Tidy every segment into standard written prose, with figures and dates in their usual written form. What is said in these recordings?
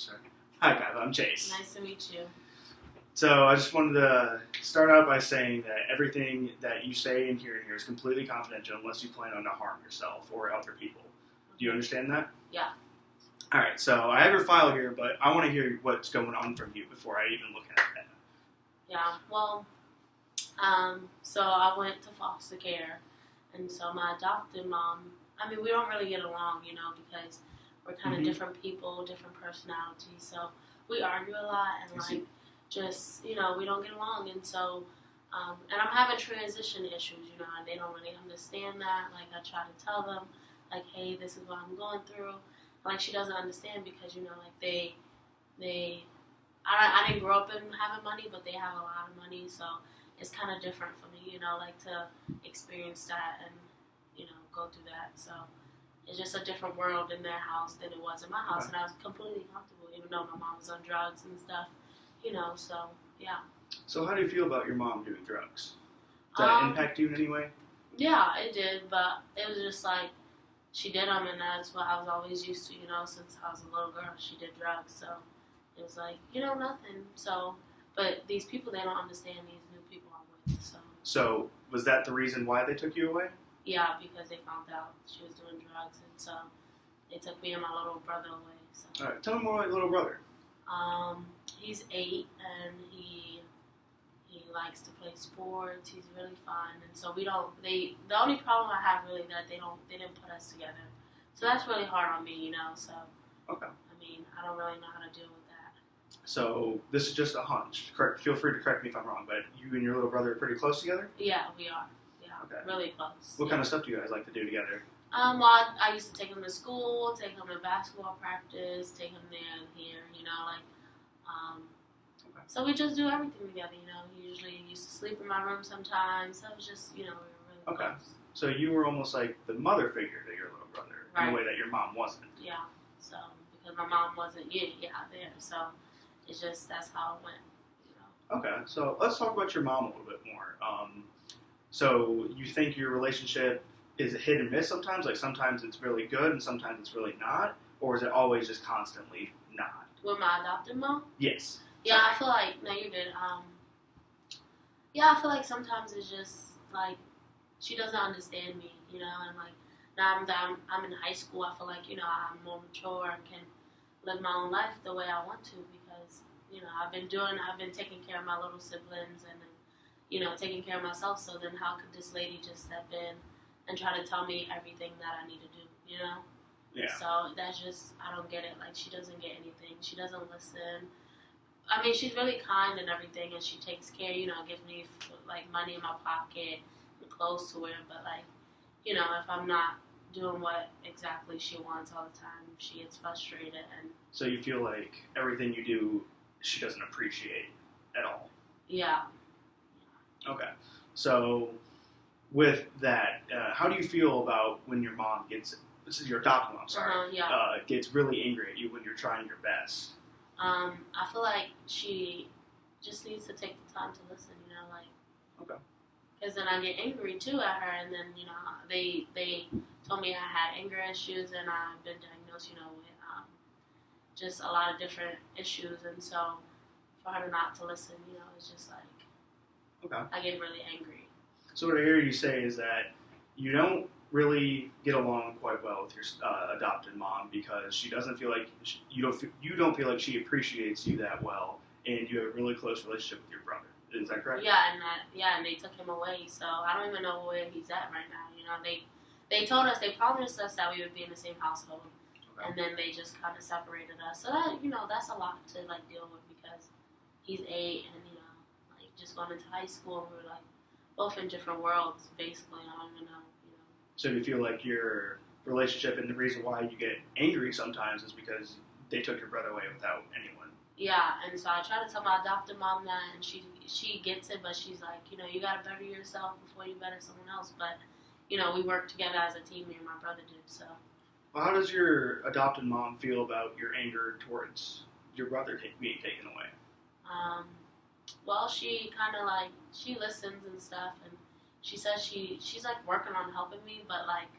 Sorry. Hi, guys. I'm Chase. Nice to meet you. So I just wanted to start out by saying that everything that you say and hear in here is completely confidential unless you plan on to harm yourself or other people. Do you understand that? Yeah. All right. So I have your file here, but I want to hear what's going on from you before I even look at it. Yeah. Well, so I went to foster care, and so my adopted mom. I mean, we don't really get along, because we're kind of different people, different personalities. So we argue a lot, and just we don't get along, and so and I'm having transition issues, and they don't really understand that. Like I try to tell them, like, hey, this is what I'm going through. Like she doesn't understand because they I didn't grow up in having money, but they have a lot of money, so it's kind of different for me, to experience that and go through that. So it's just a different world in their house than it was in my house, and I was completely comfortable, even though my mom was on drugs and stuff, So yeah. So how do you feel about your mom doing drugs? Did that impact you in any way? Yeah, it did, but it was just like she did them, and that's what I was always used to, since I was a little girl. She did drugs, so it was like, nothing. So, but these people, they don't understand these new people I'm with, so. So was that the reason why they took you away? Yeah, because they found out she was doing drugs, and so they took me and my little brother away. So. All right, tell me more about your little brother. He's 8, and he likes to play sports. He's really fun, and so the only problem I have really that they didn't put us together. So that's really hard on me, So. Okay. I mean, I don't really know how to deal with that. So this is just a hunch. Feel free to correct me if I'm wrong, but you and your little brother are pretty close together? Yeah, we are. Yeah, okay. Really close. What kind of stuff do you guys like to do together? Well, I used to take him to school, take him to basketball practice, take him there and here, Okay. So we just do everything together, He usually used to sleep in my room sometimes, so it was just, we were really close. So you were almost like the mother figure to your little brother, in a way that your mom wasn't. Yeah, so, because my mom wasn't there, so it's just, that's how it went, Okay, so let's talk about your mom a little bit more. So you think your relationship is a hit and miss sometimes? Like sometimes it's really good and sometimes it's really not? Or is it always just constantly not? With my adopted mom? Yes. Yeah, I feel like, no, you're good. Yeah, I feel like sometimes it's just, like, she doesn't understand me, and, like, now I'm in high school, I feel like, I'm more mature and can live my own life the way I want to because, I've been taking care of my little siblings and, taking care of myself, so then how could this lady just step in and try to tell me everything that I need to do, Yeah. So that's just, I don't get it. Like, she doesn't get anything. She doesn't listen. I mean, she's really kind and everything, and she takes care, gives me, like, money in my pocket and clothes to wear, but, like, if I'm not doing what exactly she wants all the time, she gets frustrated. And so you feel like everything you do, she doesn't appreciate at all? Yeah. Okay. So with that, how do you feel about when your mom gets, this is your adopted mom, sorry, gets really angry at you when you're trying your best? I feel like she just needs to take the time to listen, Okay. Because then I get angry too at her, and then, they told me I had anger issues, and I've been diagnosed, with just a lot of different issues, and so for her not to listen, it's just like, okay. I get really angry. So what I hear you say is that you don't really get along quite well with your adopted mom because she doesn't feel like you don't feel like she appreciates you that well, and you have a really close relationship with your brother. Is that correct? Yeah, and they took him away, so I don't even know where he's at right now. They told us, they promised us that we would be in the same household, and then they just kind of separated us. So that that's a lot to like deal with because he's 8, and like just going into high school, and we're like both in different worlds, basically. I don't even know. So do you feel like your relationship and the reason why you get angry sometimes is because they took your brother away without anyone? Yeah, and so I try to tell my adopted mom that, and she gets it, but she's like, you gotta better yourself before you better someone else. But we work together as a team, me and my brother did. So. Well, how does your adopted mom feel about your anger towards your brother being taken away? Well, she kind of like she listens and stuff, and she says she's like working on helping me, but like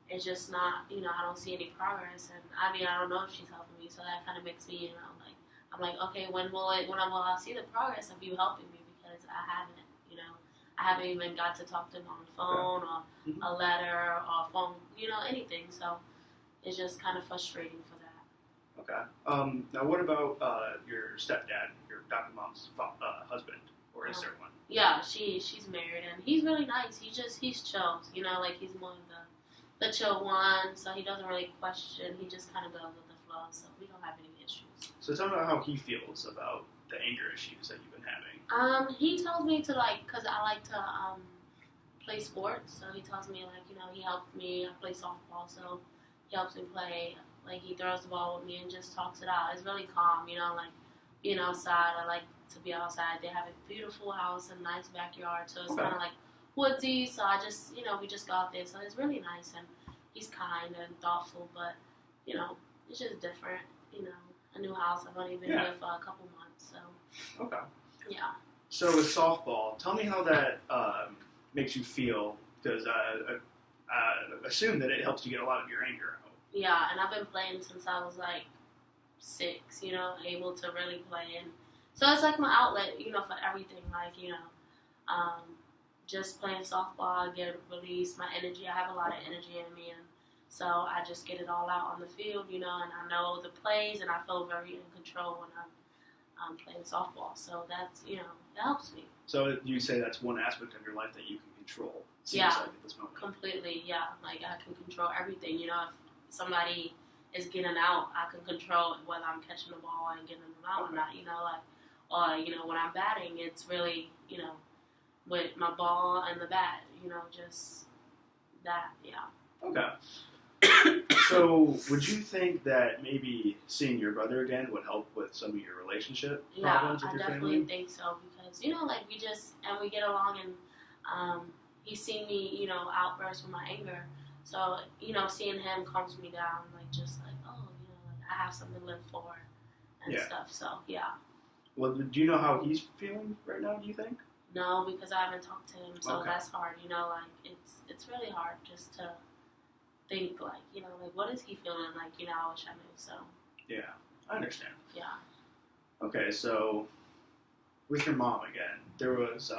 it's just not, I don't see any progress. And I mean, I don't know if she's helping me, so that kind of makes me, like, I'm like, okay, when will I see the progress of you helping me? Because I haven't, I haven't even got to talk to him on the phone or a letter or a phone, anything. So it's just kind of frustrating for that. Okay. Now, what about your stepdad, your adopted mom's husband, or is there one? Yeah, she's married, and he's really nice. He's chill, like he's more of the chill one, so he doesn't really question. He just kind of goes with the flow, so we don't have any issues. So tell me about how he feels about the anger issues that you've been having. He tells me to, because I like to play sports, so he tells me, he helped me. I play softball, so he helps me play. Like, he throws the ball with me and just talks it out. It's really calm, like being outside. I like to be outside. They have a beautiful house and nice backyard, so it's kind of like woodsy. So I just, we just go out there. So it's really nice, and he's kind and thoughtful, but, it's just different, a new house. I've only been here for a couple months, so. Okay. Yeah. So with softball, tell me how that makes you feel, because I assume that it helps you get a lot of your anger out. Yeah, and I've been playing since I was like 6, able to really play. And so it's like my outlet, for everything. Like, just playing softball, I get release my energy. I have a lot of energy in me, and so I just get it all out on the field, and I know the plays, and I feel very in control when I'm playing softball. So that's, it helps me. So you say that's one aspect of your life that you can control, seems like at this moment. Completely, yeah. Like, I can control everything, if somebody is getting out, I can control whether I'm catching the ball and getting them out or not, or, when I'm batting, it's really, with my ball and the bat, just that, yeah. Okay. So, would you think that maybe seeing your brother again would help with some of your relationship problems with your family? Yeah, I definitely think so, because, we get along, and he's seen me, outburst with my anger. So, seeing him calms me down, I have something to live for and stuff. So, yeah. Well, do you know how he's feeling right now, do you think? No, because I haven't talked to him, so that's hard, it's really hard just to think, what is he feeling? I wish I knew, so. Yeah, I understand. Yeah. Okay, so, with your mom again, there was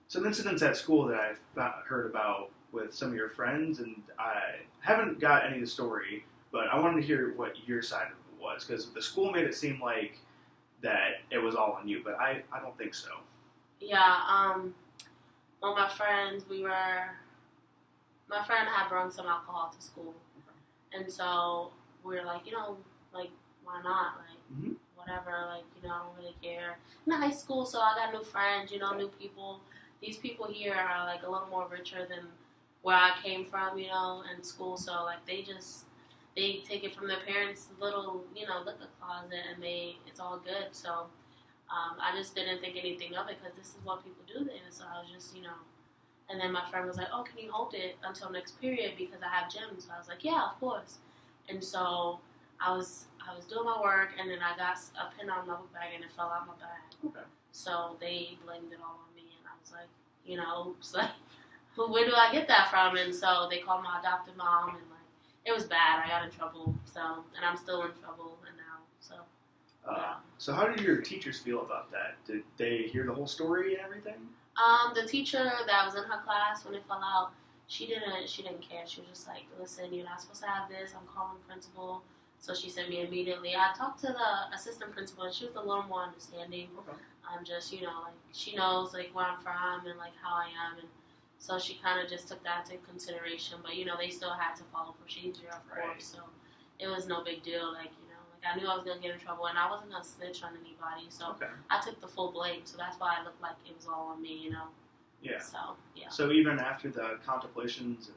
some incidents at school that I've heard about with some of your friends, and I haven't got any of the story, but I wanted to hear what your side of it was, because the school made it seem like that it was all on you, but I don't think so. Yeah, well, my friend had brought some alcohol to school, and so we were like, why not, whatever, I don't really care. In high school, so I got new friends, new people. These people here are, a little more richer than where I came from, in school, so, they take it from their parents' little, liquor closet, and it's all good, so I just didn't think anything of it, because this is what people do there, so I was just, and then my friend was like, oh, can you hold it until next period, because I have gym, so I was like, yeah, of course, and so I was doing my work, and then I got a pin on my book bag, and it fell out my bag, so they blamed it all on me, and I was like, oops, where do I get that from? And so they called my adopted mom, and it was bad. I got in trouble, and I'm still in trouble now. So. Yeah. So how did your teachers feel about that? Did they hear the whole story and everything? The teacher that was in her class when it fell out, she didn't care. She was just like, listen, you're not supposed to have this. I'm calling the principal. So she sent me immediately. I talked to the assistant principal, and she was a little more understanding. Just she knows where I'm from and how I am, and so she kind of just took that into consideration. But they still had to follow procedure, of course. So it was no big deal. I knew I was gonna get in trouble, and I wasn't gonna snitch on anybody. So I took the full blame. So that's why it looked like it was all on me. Yeah. So yeah. So even after the contemplations and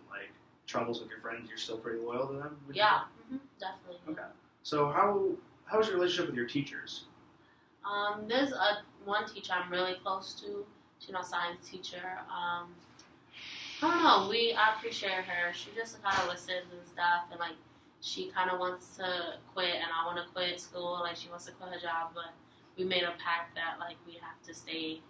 troubles with your friends, you're still pretty loyal to them? Yeah. Definitely. Okay. So how was your relationship with your teachers? There's one teacher I'm really close to. She's my science teacher. I don't know. I appreciate her. She just kind of listens and stuff, and she kind of wants to quit, and I want to quit school. She wants to quit her job, but we made a pact that we have to stay,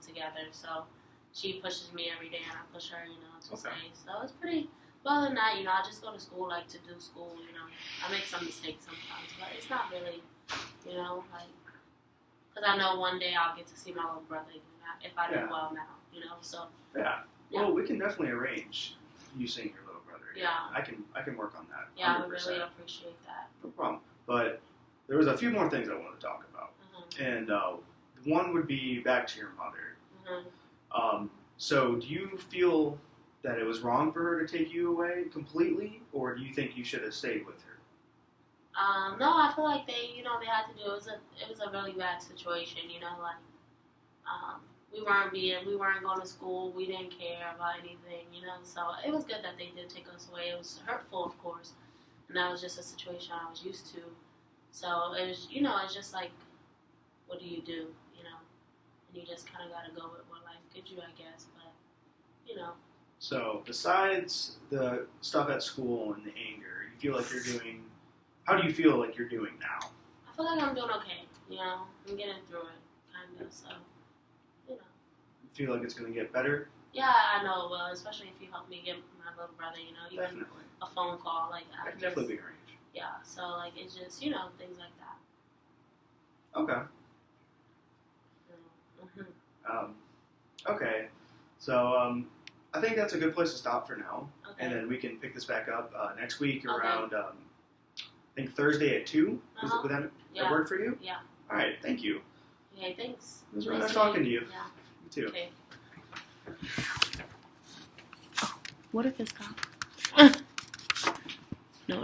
together. So she pushes me every day, and I push her, to stay. So it But other than that, I just go to school like to do school. I make some mistakes sometimes, but it's not really, like because I know one day I'll get to see my little brother again if I do well now. So. Yeah. Well, we can definitely arrange you seeing your little brother. Yeah. I can work on that. 100%. Yeah, I would really appreciate that. No problem. But there was a few more things I wanted to talk about, and one would be back to your mother. So, do you feel that it was wrong for her to take you away completely, or do you think you should have stayed with her? No, I feel like they had to do it. It was a really bad situation. We weren't going to school. We didn't care about anything. So it was good that they did take us away. It was hurtful, of course, and that was just a situation I was used to. So it was, it's just like, what do? And you just kind of got to go with what life gives you, I guess. But, So besides the stuff at school and the anger, you feel like you're doing. How do you feel like you're doing now? I feel like I'm doing okay. I'm getting through it, kind of. So, You feel like it's going to get better? Yeah, I know it will, especially if you help me get my little brother. Even Definitely. a phone call like that. That can definitely be arranged. Yeah, so like it's just things like that. Okay. Okay. So I think that's a good place to stop for now, and then we can pick this back up next week around I think Thursday at 2. Would that work for you? Yeah. All right. Thank you. Okay. Thanks. It was really nice talking to you. Yeah. You too. Okay. What if it's gone? No, it